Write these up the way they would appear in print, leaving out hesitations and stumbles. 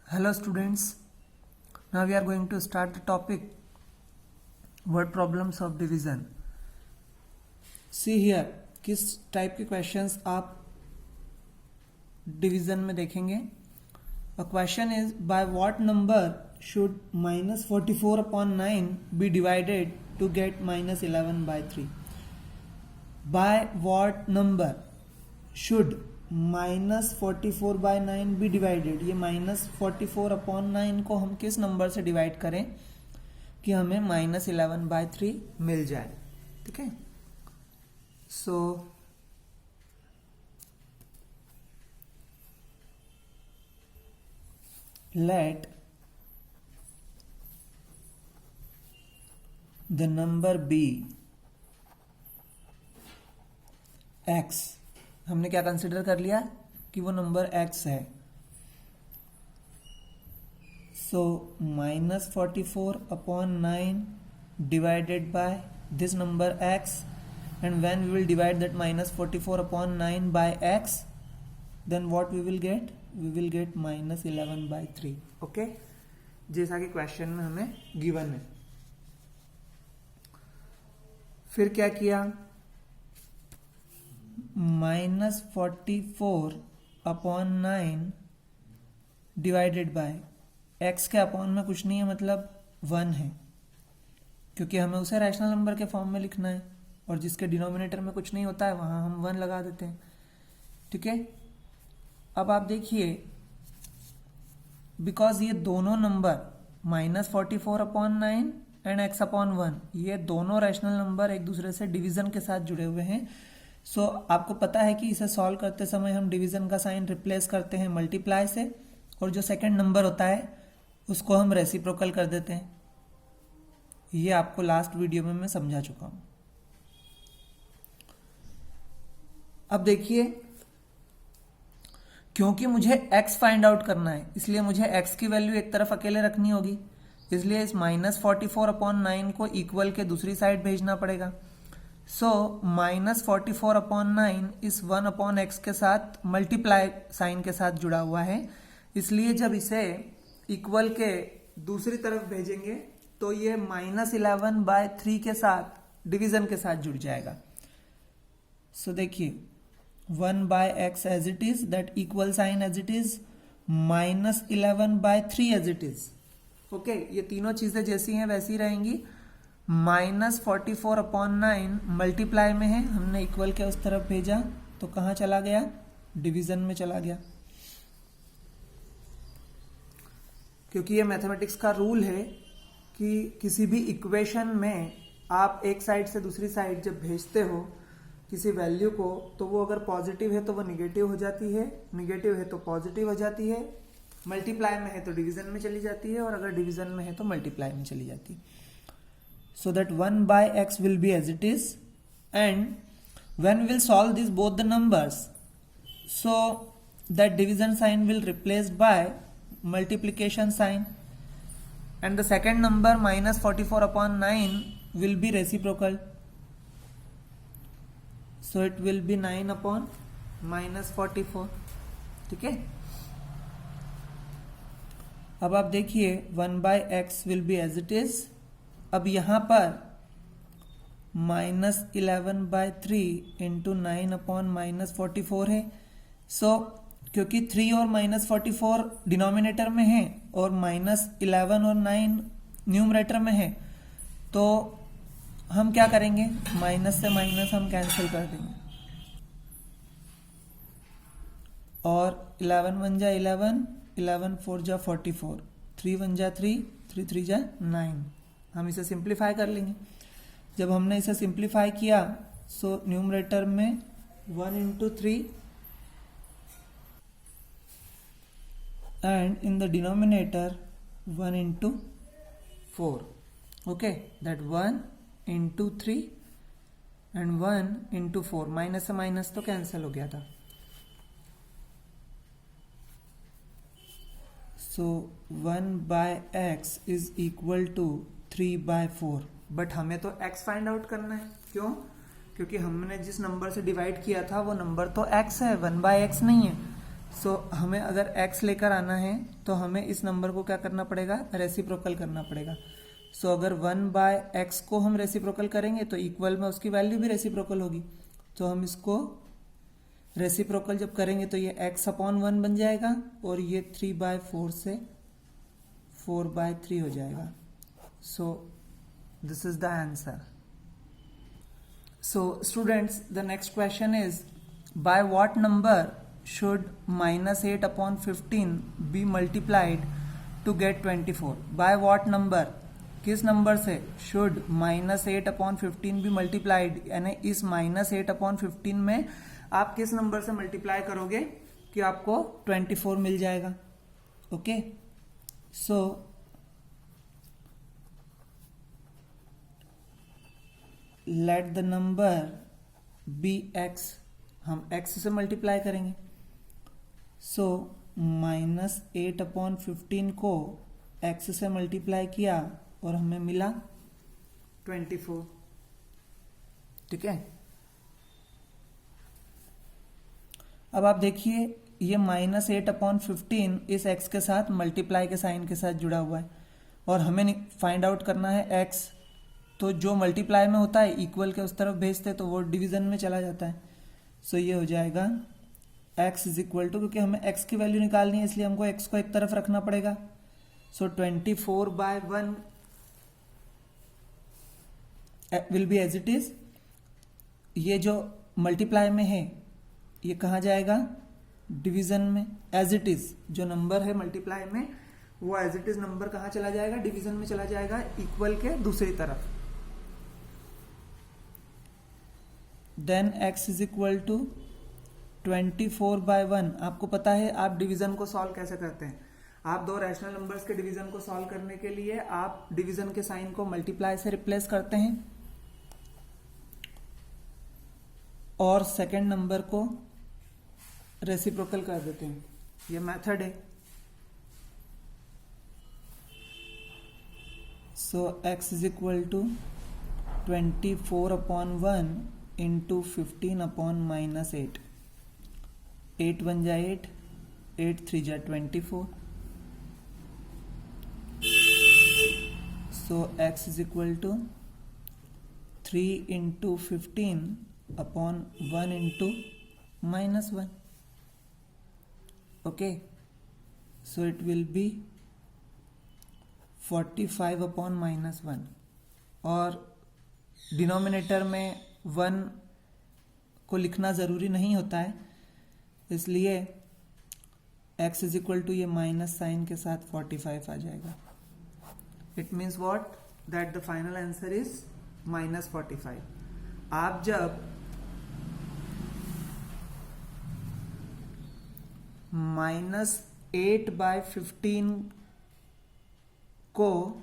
Hello students, now we are going to start the topic word problems of division. See here, किस type के questions आप division में देखेंगे. A question is, by what number should -44 upon 9 be divided to get -11 by 3? By what number should -44 by 9 be divided? ये -44 upon 9 को हम किस number से डिवाइड करें कि हमें -11 by 3 मिल जाए. ठीक है, सो let the number be x. हमने क्या कंसिडर कर लिया कि वो नंबर x है. सो -44 upon 9 divided by this number x, and when we will divide that -44 upon 9 by x, then what we will get? We will get -11 by 3. Okay, जैसा कि question में हमें गिवन है. फिर क्या किया? -44 अपॉन 9 डिवाइडेड बाय x के upon में कुछ नहीं है, मतलब 1 है, क्योंकि हमें उसे रैशनल नंबर के फॉर्म में लिखना है और जिसके डिनोमिनेटर में कुछ नहीं होता है वहां हम 1 लगा देते हैं. ठीक है, अब आप देखिए, बिकॉज ये दोनों number -44 upon 9 and x upon 1, ये दोनों रैशनल नंबर एक दूसरे से डिवीजन के साथ जुड़े हुए हैं. सो आपको पता है कि इसे सॉल्व करते समय हम डिवीजन का साइन रिप्लेस करते हैं मल्टीप्लाई से, और जो सेकंड नंबर होता है उसको हम रेसिप्रोकल कर देते हैं. ये आपको लास्ट वीडियो में मैं समझा चुका हूं. अब देखिए, क्योंकि मुझे x फाइंड आउट करना है इसलिए मुझे x की वैल्यू एक तरफ अकेले रखनी होगी, इसलिए इस -44 अपॉन 9 को इक्वल के दूसरी साइड भेजना पड़ेगा. सो -44 अपॉन 9 इस 1 अपॉन x के साथ मल्टीप्लाई साइन के साथ जुड़ा हुआ है, इसलिए जब इसे इक्वल के दूसरी तरफ भेजेंगे तो ये -11 बाय 3 के साथ डिवीजन के साथ जुड़ जाएगा. सो देखिए, 1 by x as it is, that equal sign as it is, -11 by 3 as it is. Okay, ये तीनों चीजें जैसी हैं वैसी रहेंगी. -44 अपॉन 9 मल्टीप्लाई में है, हमने इक्वल के उस तरफ भेजा तो कहाँ चला गया? डिवीजन में चला गया. क्योंकि ये मैथमेटिक्स का रूल है कि किसी भी इक्वेशन में आप एक साइड से दूसरी साइड जब भेजते हो किसी वैल्यू को, तो वो अगर पॉजिटिव है तो वो निगेटिव हो जाती है, निगेटिव है तो पॉजिटिव हो जाती है, मल्टीप्लाई में है तो डिवीजन में चली जाती है, और अगर डिवीजन में है तो मल्टीप्लाई में चली जाती है. So that 1 by x will be as it is, and when we will solve this both the numbers, so that division sign will replace by multiplication sign, and the second number -44 upon 9 will be reciprocal. So it will be 9 upon -44. ठीक है, अब आप देखिए 1 by x will be as it is. अब यहां पर -11 by 3 into 9 upon -44 है. सो क्योंकि 3 और -44 डिनोमिनेटर में है और -11 और 9 न्यूमरेटर में है, तो हम क्या करेंगे? माइनस से माइनस हम कैंसिल कर देंगे, और 11 1 जा 11, 11 4 जा 44, 3 1 जा 3, 3 3 जा 9. हम इसे सिंप्लीफाई कर लेंगे. जब हमने इसे सिंप्लीफाई किया, सो न्यूमरेटर में 1 into 3 and in the denominator 1 into 4. Okay, that 1 into 3 and 1 into 4. Minus से माइनस तो कैंसिल हो गया था. सो 1 by x is equal to 3 by 4. But हमें तो x फाइंड आउट करना है. क्यों? क्योंकि हमने जिस नंबर से डिवाइड किया था वो नंबर तो x है, 1 by x नहीं है. सो हमें अगर x लेकर आना है तो हमें इस नंबर को क्या करना पड़ेगा, रेसिप्रोकल करना पड़ेगा। सो अगर 1/x को हम रेसिप्रोकल करेंगे तो इक्वल में उसकी वैल्यू भी रेसिप्रोकल होगी। तो हम इसको रेसिप्रोकल जब करेंगे तो ये x/1 बन जाएगा और ये 3/4 से 4/3 हो जाएगा। So this is the answer. So students, the next question is by what number should -8/15 be multiplied to get 24? By what number, किस नंबर से should -8/15 be multiplied, यानी इस -8/15 में आप किस नंबर से मल्टीप्लाई करोगे कि आपको 24 मिल जाएगा। Okay, so let the number be x, हम x से मल्टीप्लाई करेंगे। सो -8/15 को x से मल्टीप्लाई किया और हमें मिला 24। ठीक है, अब आप देखिए ये -8/15 इस x के साथ मल्टीप्लाई के साइन के साथ जुड़ा हुआ है और हमें फाइंड आउट करना है x। तो जो मल्टीप्लाई में होता है इक्वल के उस तरफ भेजते तो वो डिवीजन में चला जाता है। सो ये हो जाएगा x इज इक्वल टू, क्योंकि हमें x की वैल्यू निकालनी है इसलिए हमको x को एक तरफ रखना पड़ेगा। So 24/1 will be as it is. ये जो मल्टीप्लाई में है ये कहाँ जाएगा, डिवीजन में। एज इट इज जो नंबर है मल्टीप्लाई में वो एज इट इज नंबर कहाँ चला जाएगा, डिवीजन में चला जाएगा, इक्वल के दूसरी तरफ। Then x is equal to 24/1। आपको पता है आप डिवीजन को सॉल्व कैसे करते हैं। आप दो रैशनल नंबर्स के डिवीजन को सॉल्व करने के लिए आप डिवीजन के साइन को मल्टीप्लाई से रिप्लेस करते हैं और सेकंड नंबर को रेसिप्रोकल कर देते हैं। ये मेथड है। So x is equal to 24/1 into 15/-8। 8 1 जा 8, 8 3 जा 24। So x is equal to 3 into 15/1 into -1। Okay, so it will be 45/-1 और डिनोमिनेटर में 1 को लिखना ज़रूरी नहीं होता है, इसलिए x इज इक्वल टू ये माइनस साइन के साथ 45 आ जाएगा। It means what, that the final answer is -45। आप जब -8/15 को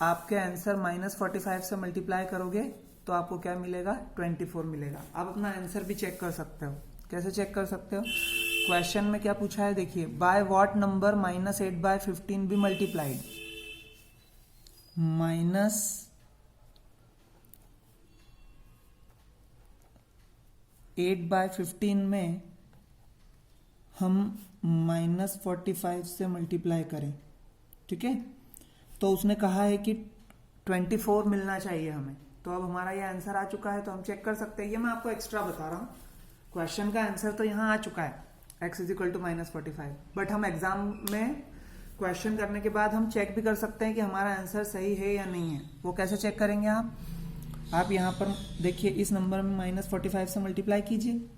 आपके आंसर -45 से मल्टीप्लाई करोगे तो आपको क्या मिलेगा, 24 मिलेगा। आप अपना आंसर भी चेक कर सकते हो। कैसे चेक कर सकते हो, क्वेश्चन में क्या पूछा है देखिए, by what number -8/15 be multiplied. -8/15 में हम -45 से मल्टीप्लाई करें, ठीक है। तो उसने कहा है कि 24 मिलना चाहिए हमें। तो अब हमारा ये आंसर आ चुका है तो हम चेक कर सकते हैं। ये मैं आपको एक्स्ट्रा बता रहा हूँ, क्वेश्चन का आंसर तो यहाँ आ चुका है x is equal to -45। But हम एग्जाम में क्वेश्चन करने के बाद हम चेक भी कर सकते हैं कि हमारा आंसर सही है या नहीं है। वो कैसे चेक करेंगे आप यहाँ पर देखिए, इस नंबर में -45 से मल्टीप्लाई कीजिए।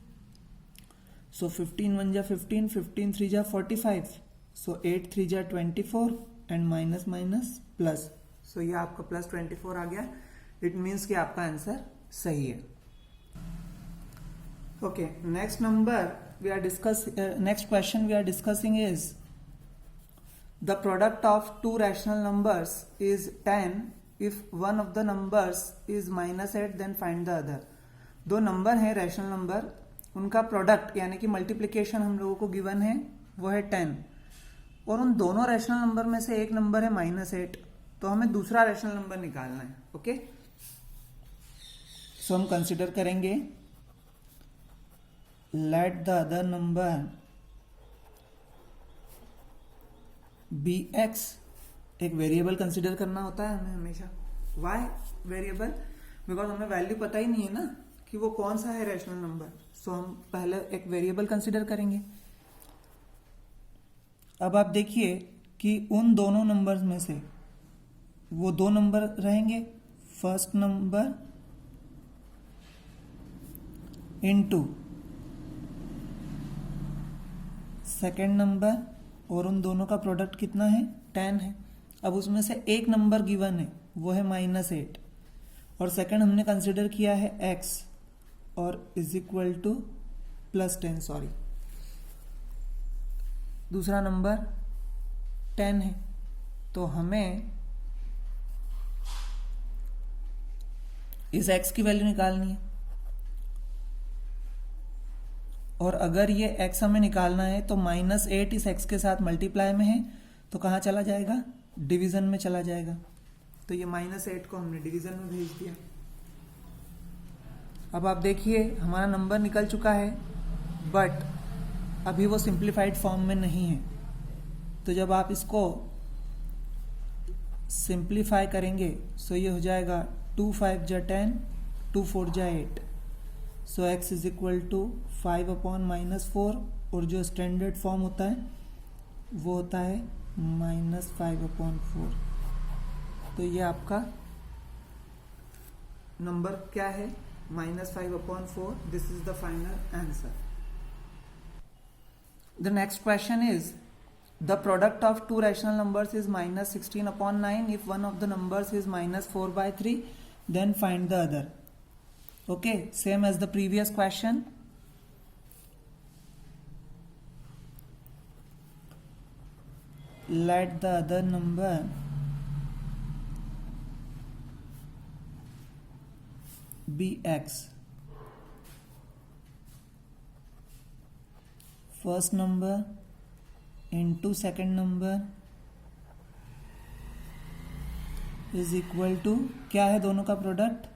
सो 15 1 जा 15, 15 3 जा 45, सो 8 3 जा 24 एंड माइनस माइनस प्लस। सो ये आपका +24 आ गया। इट मीन्स कि आपका आंसर सही है। Okay, next question we are discussing is the product of two rational numbers is 10 if one of the numbers is -8 then find the other. दो number हैं rational number, उनका प्रोडक्ट यानी कि multiplication हम लोगों को गिवन है वो है 10 और उन दोनों रैशनल नंबर में से एक नंबर है -8, तो हमें दूसरा रैशनल नंबर निकालना है। ओके, सो हम कंसिडर करेंगे let the other number be x. एक वेरिएबल कंसिडर करना होता है हमें हमेशा। Why variable? बिकॉज हमें वैल्यू पता ही नहीं है ना कि वो कौन सा है रैशनल नंबर, सो हम पहले एक वेरिएबल कंसिडर करेंगे। अब आप देखिए कि उन दोनों नंबर्स में से वो दो नंबर रहेंगे, first number into second number, और उन दोनों का प्रोडक्ट कितना है? 10 है। अब उसमें से एक नंबर गिवन है, वो है -8, और सेकेंड हमने कंसिडर किया है x और इज इक्वल टू +10, सॉरी दूसरा नंबर 10 है। तो हमें इस x की वैल्यू निकालनी है, और अगर ये x हमें निकालना है तो -8 इस x के साथ मल्टीप्लाई में है, तो कहाँ चला जाएगा? डिवीजन में चला जाएगा। तो ये -8 को हमने डिवीजन में भेज दिया। अब आप देखिए हमारा नंबर निकल चुका है, बट अभी वो सिंप्लीफाइड फॉर्म में नहीं है। तो जब आप इसको सिंप्लीफाई करेंगे सो ये हो जाएगा 2 5 जा 10, 2 4 जा 8, सो x इज इक्वल टू 5/-4, और जो स्टैंडर्ड फॉर्म होता है वो होता है -5/4। तो ये आपका नंबर क्या है? -5/4। This is the final answer. The next question is the product of two rational numbers is -16/9 if one of the numbers is -4/3, then find the other. Okay, same as the previous question. let the other number be x. First number into second number is equal to, क्या है दोनों का product?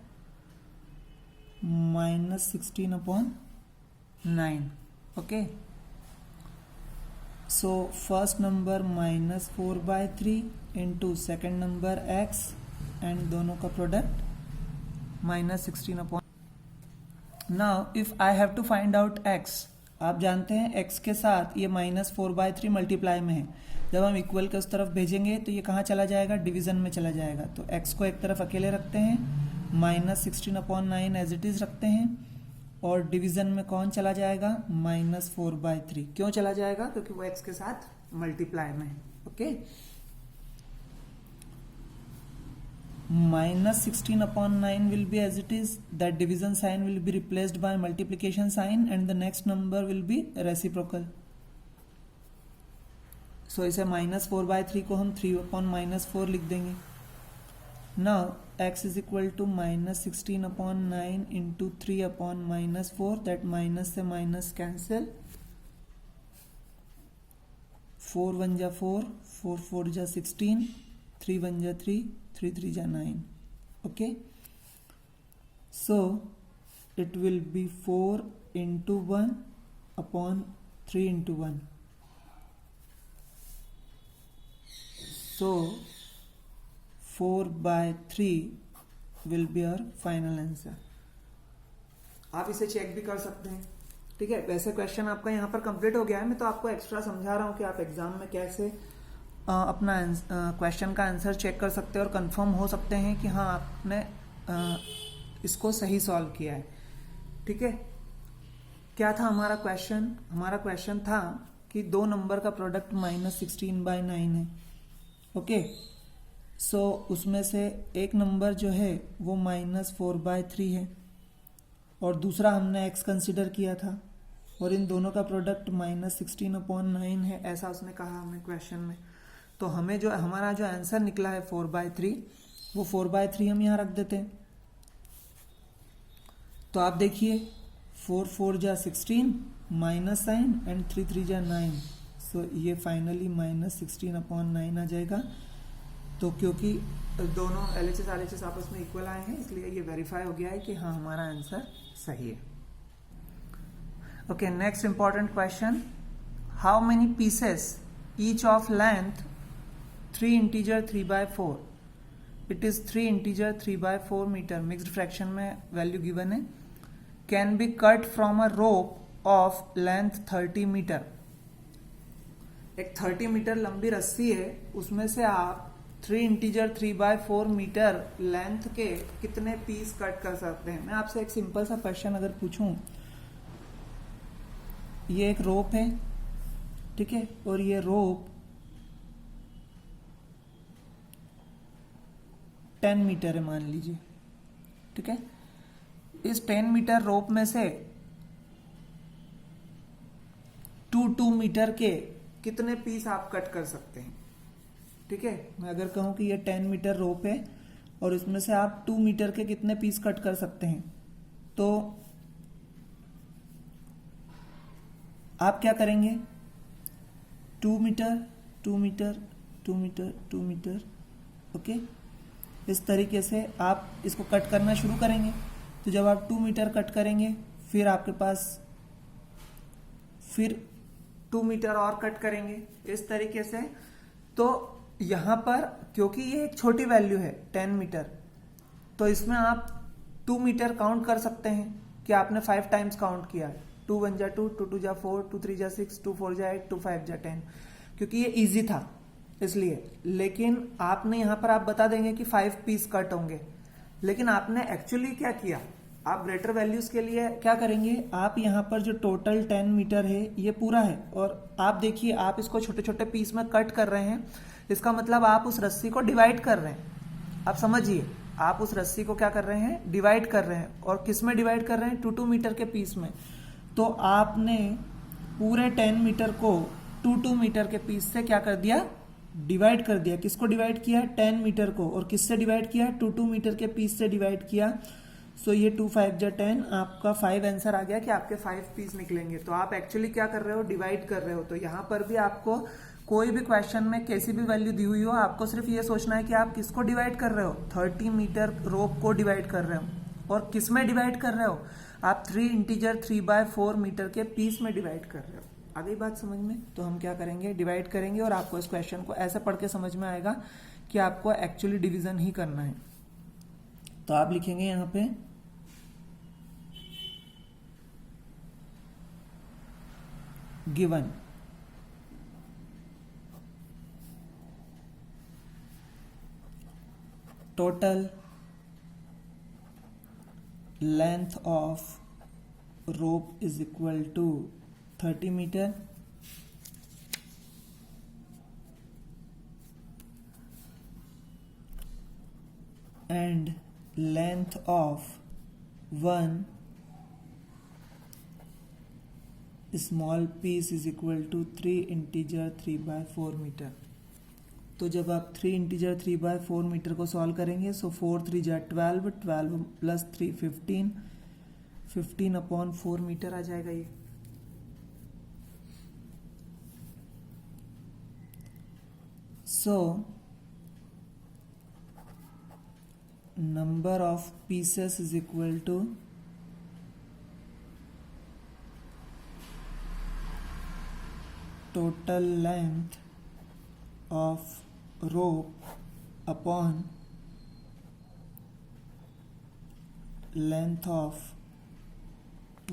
-16/9। ओके, so first number -4/3 into second number x, and दोनों का product -16/। Now if I have to find out x, आप जानते हैं x के साथ ये -4/3 मल्टीप्लाई में है। जब हम इक्वल के उस तरफ भेजेंगे तो ये कहाँ चला जाएगा? डिवीजन में चला जाएगा। तो x को एक तरफ अकेले रखते हैं, -16/9 एज इट इज रखते हैं, और डिवीजन में कौन चला जाएगा? -4/3। क्यों चला जाएगा? क्योंकि वो x के साथ मल्टीप्लाई में है। Okay, -16/9 will be as it is, that division sign will be replaced by multiplication sign and the next number will be reciprocal. So इसे -4/3 को हम 3/-4 लिख देंगे। Now x is equal to -16/9 into 3/-4, that minus से minus cancel, 4 1 जा 4, 4 4 जा 16, 3 1 जा 3, 3 3 जा 9। Okay, so it will B 4 into 1/3 into 1। So 4/3 will be our final answer। आप इसे चेक भी कर सकते हैं। ठीक है, वैसे क्वेश्चन आपका यहाँ पर कंप्लीट हो गया है। मैं तो आपको एक्स्ट्रा समझा रहा हूँ कि आप एग्जाम में कैसे अपना क्वेश्चन का आंसर चेक कर सकते हैं और कंफर्म हो सकते हैं कि हाँ आपने इसको सही सॉल्व किया है। ठीक है, क्या था हमारा क्वेश्चन? हमारा क्वेश्चन था कि दो नंबर का प्रोडक्ट -16/9 है। ओके, सो उसमें से एक नंबर जो है वो -4/3 है, और दूसरा हमने x कंसिडर किया था, और इन दोनों का प्रोडक्ट -16/9 है, ऐसा उसने कहा हमें क्वेश्चन में। तो हमें जो हमारा जो आंसर निकला है 4/3, वो 4/3 हम यहाँ रख देते हैं। तो आप देखिए 4 4 जा 16 माइनस साइन एंड 3 3 जा 9, सो ये फाइनली -16/9 आ जाएगा। तो क्योंकि दोनों LHS RHS आपस में इक्वल आए हैं, इसलिए ये वेरीफाई हो गया है कि हाँ हमारा आंसर सही है। Okay, next important question. How many pieces each of length 3 integer 3 by 4? It is 3 integer 3 by 4 meter. Mixed fraction में value given है. Can be cut from a rope of length 30 meter. एक 30 metre लंबी रस्सी है, उसमें से आप 3 integer 3 by 4 metre length के कितने पीस कट कर सकते हैं? मैं आपसे एक सिंपल सा क्वेश्चन अगर पूछूं, ये एक रोप है, ठीक है, और ये रोप 10 मीटर है मान लीजिए, ठीक है। इस 10 मीटर रोप में से 2 मीटर के कितने पीस आप कट कर सकते हैं? ठीक है, मैं अगर कहूं कि ये 10 मीटर रोप है और इसमें से आप 2 मीटर के कितने पीस कट कर सकते हैं, तो आप क्या करेंगे? 2 metre 2 metre 2 metre 2 metre, okay, इस तरीके से आप इसको कट करना शुरू करेंगे। तो जब आप 2 मीटर कट करेंगे, फिर आपके पास फिर 2 मीटर और कट करेंगे, इस तरीके से। तो यहां पर क्योंकि ये एक छोटी वैल्यू है 10 मीटर, तो इसमें आप 2 मीटर काउंट कर सकते हैं कि आपने 5 टाइम्स काउंट किया है। 2 1 जा 2, 2 2 जा 4, 2 3 जा 6, 2 4 जा 8, 2 5 जा 10, क्योंकि ये इजी था इसलिए। लेकिन आपने यहां पर आप बता देंगे कि 5 पीस कट होंगे, लेकिन आपने एक्चुअली क्या किया? आप ग्रेटर वैल्यूज के लिए क्या करेंगे? आप यहाँ पर जो टोटल 10 मीटर है ये पूरा है, और आप देखिए आप इसको छोटे छोटे पीस में कट कर रहे हैं। इसका मतलब आप उस रस्सी को डिवाइड कर रहे हैं। आप समझिए, आप उस रस्सी को क्या कर रहे हैं? डिवाइड कर रहे हैं। और किस में डिवाइड कर रहे हैं? 2 मीटर के पीस में। तो आपने पूरे 10 मीटर को 2 मीटर के पीस से क्या कर दिया? डिवाइड कर दिया। किसको डिवाइड किया? 10 मीटर को। और किससे डिवाइड किया? 2 मीटर के पीस से डिवाइड किया। सो ये 2 5 जा 10, आपका 5 आंसर आ गया कि आपके 5 पीस निकलेंगे। तो आप एक्चुअली क्या कर रहे हो? डिवाइड कर रहे हो। तो यहाँ पर भी आपको कोई भी क्वेश्चन में कैसी भी वैल्यू दी हुई हो, आपको सिर्फ ये सोचना है कि आप किसको डिवाइड कर रहे हो? 30 मीटर रोप को डिवाइड कर रहे हो। और किस में डिवाइड कर रहे हो? आप 3 इंटीजर 3 by 4 मीटर के पीस में डिवाइड कर रहे हो। आ गई बात समझ में? तो हम क्या करेंगे? डिवाइड करेंगे, और आपको इस क्वेश्चन को ऐसे पढ़ के समझ में आएगा कि आपको एक्चुअली डिवीजन ही करना है। तो आप लिखेंगे यहाँ पे given total length of rope is equal to 30 metre, and length of one small piece is equal to 3 integer 3 by 4 metre. तो जब आप 3 इंटीजर 3 by 4 मीटर को सॉल्व करेंगे, सो 4 3 जा 12, 12 प्लस 3 15, 15 अपॉन 4 मीटर आ जाएगा ये। सो number of pieces is equal to total length of rope upon length of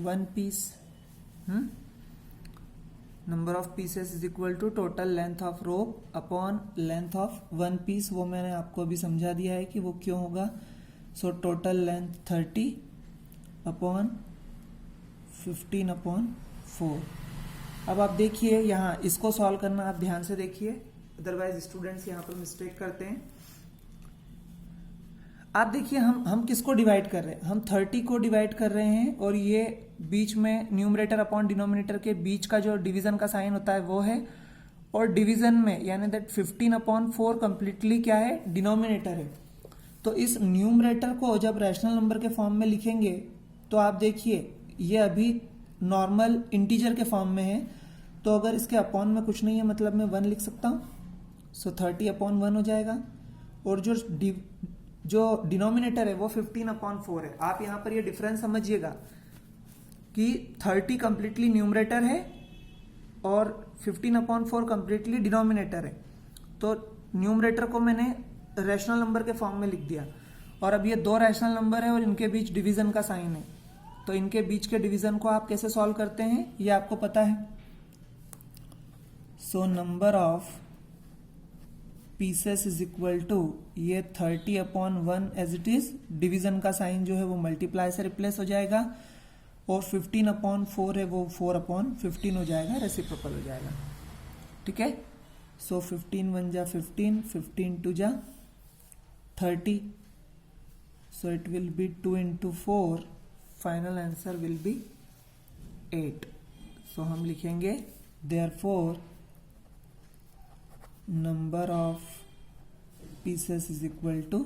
one piece. Number of pieces is equal to total length of rope upon length of one piece। वो मैंने आपको अभी समझा दिया है कि वो क्यों होगा। So total length 30 upon 15 upon 4। अब आप देखिए यहाँ इसको सॉल्व करना, आप ध्यान से देखिए, अदरवाइज स्टूडेंट्स यहाँ पर मिस्टेक करते हैं। आप देखिए हम किसको डिवाइड कर रहे हैं? हम 30 को डिवाइड कर रहे हैं, और ये बीच में न्यूमरेटर अपॉन डिनोमिनेटर के बीच का जो डिवीजन का साइन होता है वो है। और डिवीजन में यानी दैट 15 अपॉन 4 कंप्लीटली क्या है? डिनोमिनेटर है। तो इस न्यूमरेटर को जब रैशनल नंबर के फॉर्म में लिखेंगे, तो आप देखिए ये अभी नॉर्मल इंटीजर के फॉर्म में है, तो अगर इसके अपॉन में कुछ नहीं है, मतलब मैं 1 लिख सकता हूँ। सो 30 अपॉन 1 हो जाएगा। और जो डिनोमिनेटर है वो 15 अपॉन 4 है। आप यहाँ पर ये डिफरेंस समझिएगा कि कि 30 कंप्लीटली न्यूमरेटर है और 15/4 कंप्लीटली डिनोमिनेटर है। तो न्यूमरेटर को मैंने रैशनल नंबर के फॉर्म में लिख दिया, और अब ये दो रैशनल नंबर है और इनके बीच डिवीजन का साइन है, तो इनके बीच के डिवीजन को आप कैसे सॉल्व करते हैं ये आपको पता है। So number of pieces is equal to ये 30/1 एज इट इज, डिवीजन का साइन जो है वो मल्टीप्लाई से रिप्लेस हो जाएगा, और 15/4 है वो 4/15 हो जाएगा, रेसिप्रोकल हो जाएगा। ठीक है, सो 15 1 जा 15, 15 2 जा 30, so it will be 2 into 4, final answer will be 8। so हम लिखेंगे therefore number of pieces is equal to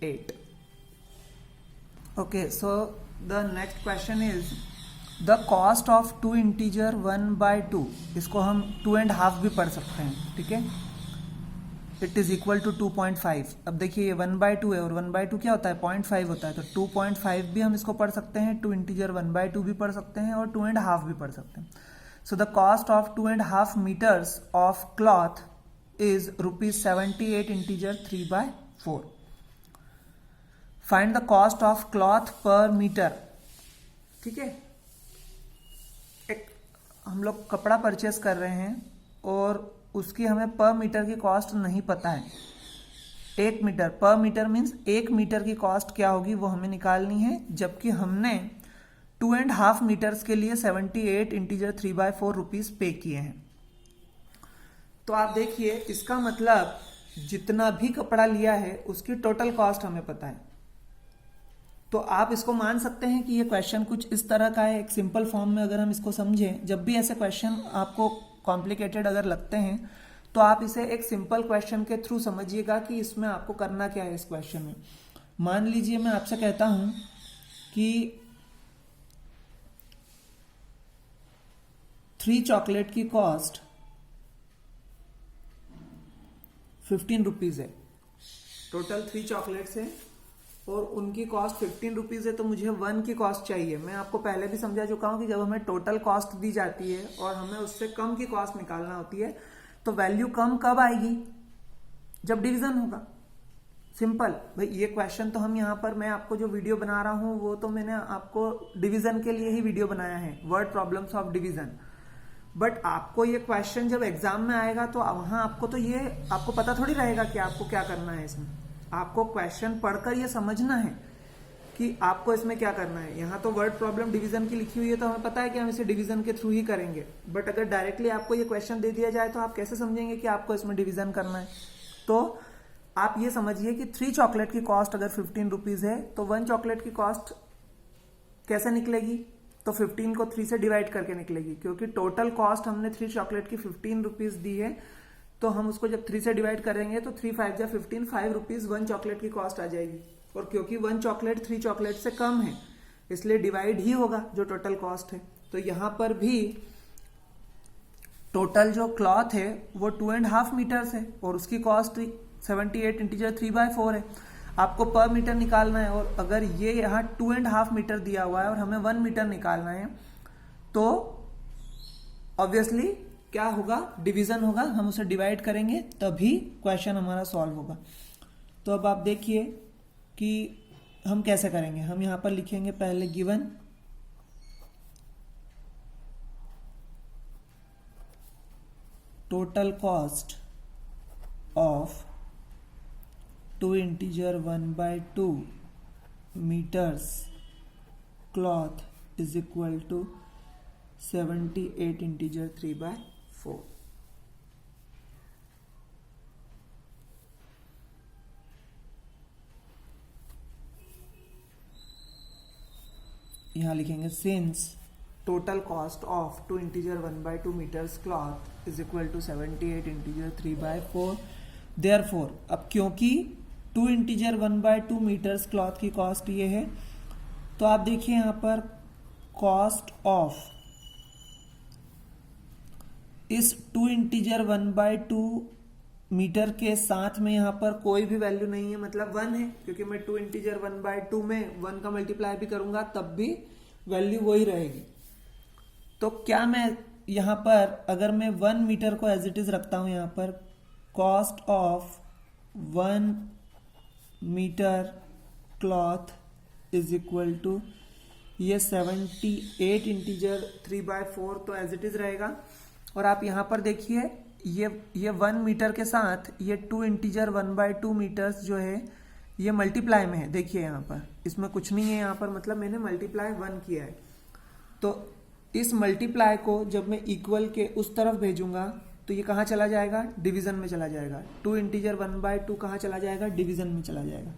8। okay, so the next question is the cost of 2 integer 1/2, इसको हम 2.5 भी पढ़ सकते हैं। ठीक है, इट इज इक्वल टू 2.5। अब देखिए ये 1/2 है और 1/2 क्या होता है, 0.5 होता है, तो 2.5 भी हम इसको पढ़ सकते हैं, 2 इंटीजर 1/2 भी पढ़ सकते हैं, और 2.5 भी पढ़ सकते हैं। So the cost of 2.5 metres of cloth is ₹78 integer 3/4। Find the cost of cloth per metre. ठीक है, एक हम लोग कपड़ा परचेस कर रहे हैं और उसकी हमें पर मीटर की कॉस्ट नहीं पता है। 1 मीटर पर मीटर मीन्स 1 मीटर की कॉस्ट क्या होगी वो हमें निकालनी है, जबकि हमने 2.5 मीटर्स के लिए 78 इंटीजर 3/4 रुपीज पे किए हैं। तो आप देखिए इसका मतलब जितना भी कपड़ा लिया है उसकी टोटल कॉस्ट हमें पता है। तो आप इसको मान सकते हैं कि ये क्वेश्चन कुछ इस तरह का है। एक सिंपल फॉर्म में अगर हम इसको समझें, जब भी ऐसे क्वेश्चन आपको कॉम्प्लिकेटेड अगर लगते हैं तो आप इसे एक सिंपल क्वेश्चन के थ्रू समझिएगा कि इसमें आपको करना क्या है। इस क्वेश्चन में मान लीजिए मैं आपसे कहता हूं कि 3 चॉकलेट की कॉस्ट 15 रुपीज है। टोटल 3 चॉकलेट्स है और उनकी कॉस्ट 15 रुपीज है, तो मुझे 1 की कॉस्ट चाहिए। मैं आपको पहले भी समझा चुका हूं कि जब हमें टोटल कॉस्ट दी जाती है और हमें उससे कम की कॉस्ट निकालना होती है तो वैल्यू कम कब आएगी, जब डिवीजन होगा। सिंपल भाई, ये क्वेश्चन तो हम यहां पर मैं आपको जो वीडियो बना रहा हूं वो तो मैंने आपको डिवीजन के लिए ही वीडियो बनाया है, word problems of division. But आपको ये क्वेश्चन जब एग्जाम में आएगा तो वहां आपको तो ये आपको पता थोड़ी रहेगा कि आपको क्या करना है। इसमें आपको क्वेश्चन पढ़कर ये समझना है कि आपको इसमें क्या करना है। यहाँ तो वर्ड प्रॉब्लम डिवीजन की लिखी हुई है तो हमें पता है कि हम इसे डिवीजन के थ्रू ही करेंगे। बट अगर डायरेक्टली आपको ये क्वेश्चन दे दिया जाए तो आप कैसे समझेंगे कि आपको इसमें डिवीजन करना है। तो आप ये समझिए कि 3 चॉकलेट की कॉस्ट अगर 15 रुपीज है तो 1 चॉकलेट की कॉस्ट कैसे निकलेगी, तो 15 को 3 से डिवाइड करके निकलेगी, क्योंकि टोटल कॉस्ट हमने 3 चॉकलेट की 15 रुपीज दी है। तो हम उसको जब 3 से डिवाइड करेंगे तो 3 5 जा 15, 5 रुपीज 1 चॉकलेट की कॉस्ट आ जाएगी। और क्योंकि 1 चॉकलेट 3 चॉकलेट से कम है इसलिए डिवाइड ही होगा जो टोटल कॉस्ट है। तो यहां पर भी टोटल जो क्लॉथ है वो 2.5 मीटर्स है और उसकी कॉस्ट 78 इंटीजर 3/4 है। आपको पर मीटर निकालना है और अगर ये यहाँ 2.5 मीटर दिया हुआ है और हमें 1 मीटर निकालना है तो ऑब्वियसली क्या होगा, डिवीजन होगा। हम उसे डिवाइड करेंगे तभी क्वेश्चन हमारा सॉल्व होगा। तो अब आप देखिए कि हम कैसे करेंगे। हम यहां पर लिखेंगे पहले given total cost of 2 integer 1/2 metres cloth is equal to 78 integer 3/4। यहां लिखेंगे since total cost of 2 integer 1/2 metres cloth is equal to 78 integer 3/4, therefore अब क्योंकि 2 इंटीजर 1/2 मीटर्स क्लॉथ की कॉस्ट ये है तो आप देखिए यहां पर कॉस्ट ऑफ इस 2 इंटीजर 1/2 मीटर के साथ में यहां पर कोई भी वैल्यू नहीं है, मतलब 1 है, क्योंकि मैं 2 इंटीजर 1/2 में 1 का मल्टीप्लाई भी करूंगा तब भी वैल्यू वही रहेगी। तो क्या मैं यहाँ पर अगर मैं 1 मीटर को एज इट इज रखता हूँ, यहाँ पर cost of 1 metre cloth is equal to ये 78 इंटीजर 3/4 तो एज इट इज रहेगा। और आप यहाँ पर देखिए ये 1 मीटर के साथ ये 2 इंटीजर 1/2 मीटर्स जो है ये मल्टीप्लाई में है। देखिए यहाँ पर इसमें कुछ नहीं है, यहाँ पर मतलब मैंने मल्टीप्लाई 1 किया है। तो इस मल्टीप्लाई को जब मैं इक्वल के उस तरफ भेजूंगा तो ये कहाँ चला जाएगा, डिवीजन में चला जाएगा। 2 इंटीजर 1/2 कहाँ चला जाएगा, डिवीजन में चला जाएगा।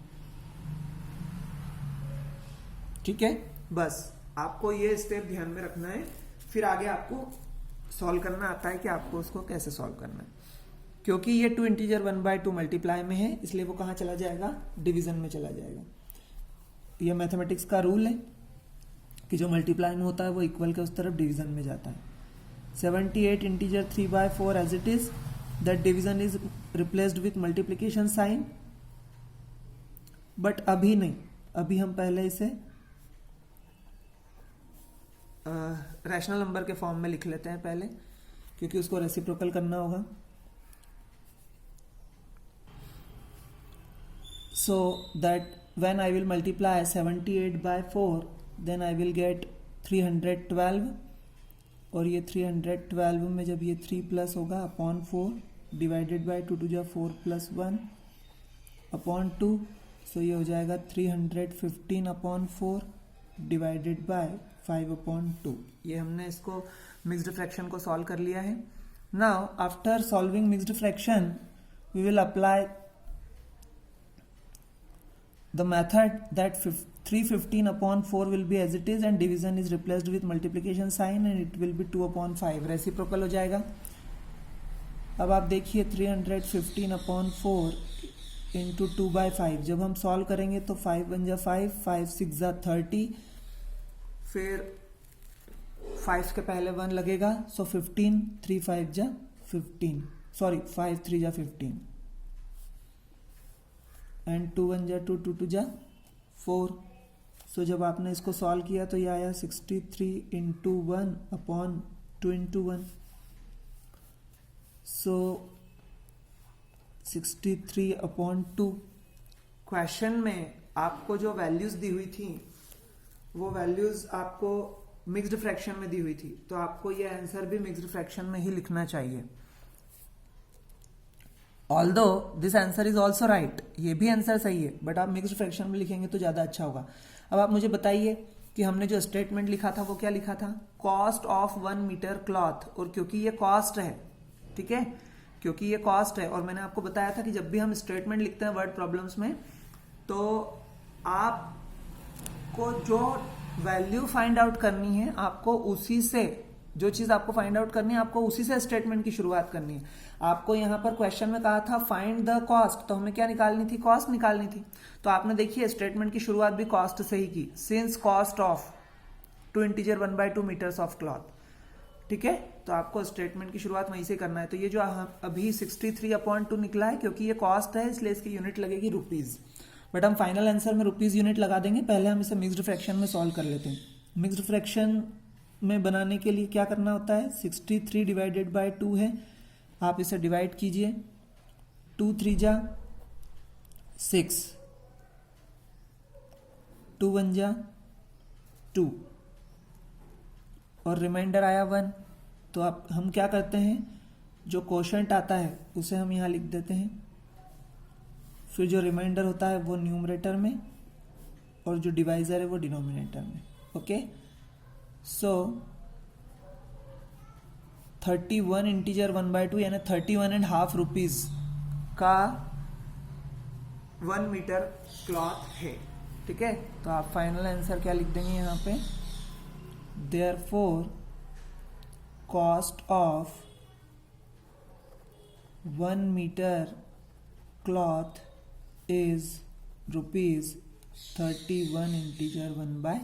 ठीक है, बस आपको ये स्टेप ध्यान में रखना है, फिर आगे आपको सॉल्व करना आता है कि आपको उसको कैसे सॉल्व करना है। क्योंकि ये 2 इंटीजर 1/2 मल्टीप्लाई में है, इसलिए वो कहाँ चला जाएगा, डिवीजन में चला जाएगा। ये मैथमेटिक्स का रूल है कि जो मल्टीप्लाई में होता है वो इक्वल के उस तरफ डिवीजन में जाता है। 78 integer 3/4 as it is, that division is replaced with multiplication sign. But अभी नहीं, अभी हम पहले इसे रैशनल नंबर के फॉर्म में लिख लेते हैं पहले, क्योंकि उसको रेसिप्रोकल करना होगा। So that when I will multiply 78 by 4, then I will get 312, और ये 312 में जब ये 3 प्लस होगा upon 4 divided by 2 2 4 plus 1 upon 2, सो ये हो जाएगा 315 अपॉन 4 डिवाइडेड बाय 5 अपॉन 2। ये हमने इसको मिक्स्ड फ्रैक्शन को सॉल्व कर लिया है। Now after solving mixed fraction we will apply the method that 315 upon 4 will be as it is and division is replaced with multiplication sign and it will be 2 upon 5, reciprocal हो जाएगा। अब आप देखिए 315 upon 4 into 2/5, जब हम solve करेंगे तो 5 1 जा 5, 5 6 जा 30, फिर 5 के पहले 1 लगेगा, सो 15, 3 5 जा 15, सॉरी 5 3 जा 15 एंड 2 1 जा 2, 2 2 जा 4। सो जब आपने इसको सॉल्व किया तो ये आया 63 इंटू 1 अपॉन 2 इंटू 1, सो 63 अपॉन 2। क्वेश्चन में आपको जो वैल्यूज दी हुई थी वो वैल्यूज आपको मिक्स्ड फ्रैक्शन में दी हुई थी, तो आपको ये आंसर भी मिक्स्ड फ्रैक्शन में ही लिखना चाहिए। Although this answer is also right, ये भी आंसर सही है, बट आप मिक्स्ड फ्रैक्शन में लिखेंगे तो ज्यादा अच्छा होगा। अब आप मुझे बताइए कि हमने जो स्टेटमेंट लिखा था वो क्या लिखा था, कॉस्ट ऑफ 1 मीटर क्लॉथ। और क्योंकि ये कॉस्ट है, ठीक है, क्योंकि ये कॉस्ट है, और मैंने आपको बताया था कि जब भी हम स्टेटमेंट लिखते हैं वर्ड प्रॉब्लम्स में, तो आपको जो वैल्यू फाइंड आउट करनी है, आपको उसी से, जो चीज आपको फाइंड आउट करनी है, आपको उसी से स्टेटमेंट की शुरुआत करनी है। आपको यहाँ पर क्वेश्चन में कहा था फाइंड द कॉस्ट, तो हमें क्या निकालनी थी, कॉस्ट निकालनी थी। तो आपने देखिए स्टेटमेंट की शुरुआत भी कॉस्ट से ही की, since cost of 2 integer 1/2 metres of cloth. ठीक है, तो आपको स्टेटमेंट की शुरुआत वहीं से करना है। तो ये जो अभी 63/2 निकला है, क्योंकि ये कॉस्ट है इसलिए इसकी यूनिट लगेगी रुपीज, बट हम फाइनल आंसर में रुपीज यूनिट लगा देंगे। पहले हम इसे मिक्स्ड फ्रैक्शन में सॉल्व कर लेते हैं। मिक्स्ड फ्रैक्शन में बनाने के लिए क्या करना होता है, 63 डिवाइडेड बाय 2 है, आप इसे डिवाइड कीजिए, 2 3 जा 6, 2 1 जा 2 और रिमाइंडर आया 1। तो आप हम क्या करते हैं, जो कोशेंट आता है उसे हम यहाँ लिख देते हैं, फिर जो रिमाइंडर होता है वो न्यूमरेटर में और जो डिवाइजर है वो डिनोमिनेटर में। ओके, सो 31 इंटीजर 1/2 यानी 31.5 रुपीज का 1 मीटर क्लॉथ है। ठीक है, तो आप फाइनल आंसर क्या लिख देंगे यहाँ पे, therefore cost of 1 metre cloth is rupees 31 integer 1/2।